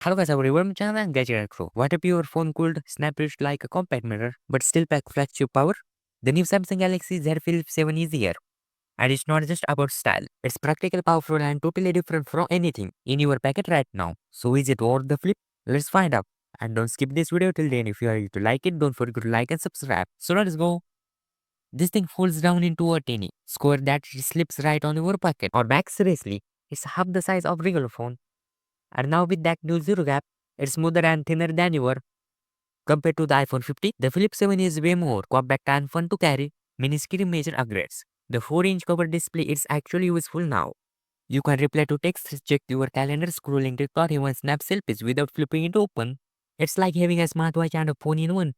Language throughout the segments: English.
Hello guys, everyone, channel and Gadget Crew. What if your phone could snap it like a compact mirror, but still pack flagship power? The new Samsung Galaxy Z Flip 7 is here. And it's not just about style. It's practical, powerful, and totally different from anything in your packet right now. So is it worth the flip? Let's find out. And don't skip this video till then. If you are to like it, don't forget to like and subscribe. So let's go. This thing folds down into a tiny square that slips right on your pocket. Or max seriously, it's half the size of regular phone. And now with that new zero gap, it's smoother and thinner than ever. Compared to the iPhone 50, the Flip 7 is way more compact and fun to carry. Mini screen major upgrades. The 4-inch cover display is actually useful now. You can reply to text, check your calendar, scrolling TikTok, or even snap selfies without flipping it open. It's like having a smartwatch and a phone in one.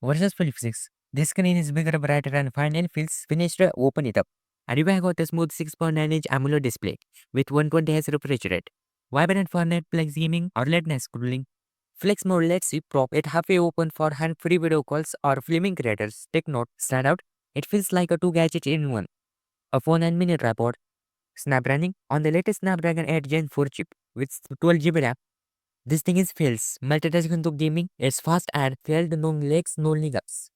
Versus Flip 6. This screen is bigger, brighter, and finally feels finished to open it up. And you have got a smooth 6.9-inch AMOLED display with 120Hz refresh rate. Vibrant for Netflix gaming or late night scrolling. Flex mode lets you prop it halfway open for hand-free video calls or filming creators. Take note, stand out. It feels like a two gadget in one. A phone and mini tripod. Snap running on the latest Snapdragon 8 Gen 4 chip with 12GB RAM. This thing is feels multitasking to gaming. It's fast and filled no legs, no hiccups.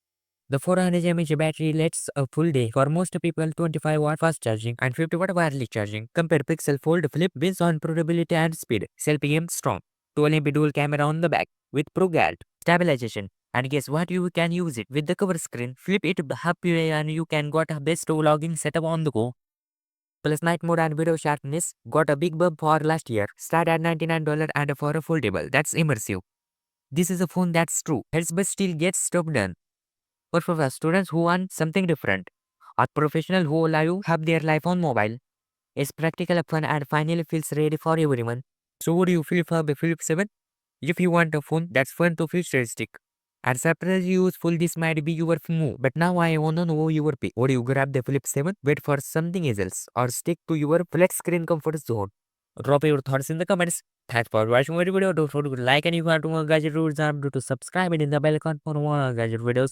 The 400 mAh battery lasts a full day. For most people, 25-watt fast charging and 50-watt wireless charging. Compare Pixel Fold Flip based on durability and speed. Selfie game strong. 12MP dual camera on the back with Pro Galt stabilization. And guess what? You can use it with the cover screen. Flip it halfway and you can got a best vlogging setup on the go. Plus night mode and video sharpness got a big bump for last year. Start at $99 and for a foldable. That's immersive. This is a phone that's true. Helps but still gets stuff done. Or for students who want something different, or professionals who allow you have their life on mobile. It's practical, fun, and finally feels ready for everyone. So would you feel for the Flip 7? If you want a phone that's fun to futuristic and surprisingly useful, this might be your move. But now I wanna know your pick. Would you grab the Flip 7, wait for something else, or stick to your flat screen comfort zone? Drop your thoughts in the comments. Thanks for watching my video. Don't forget to like and if you want more gadget reviews, to subscribe and in the bell icon for more gadget videos.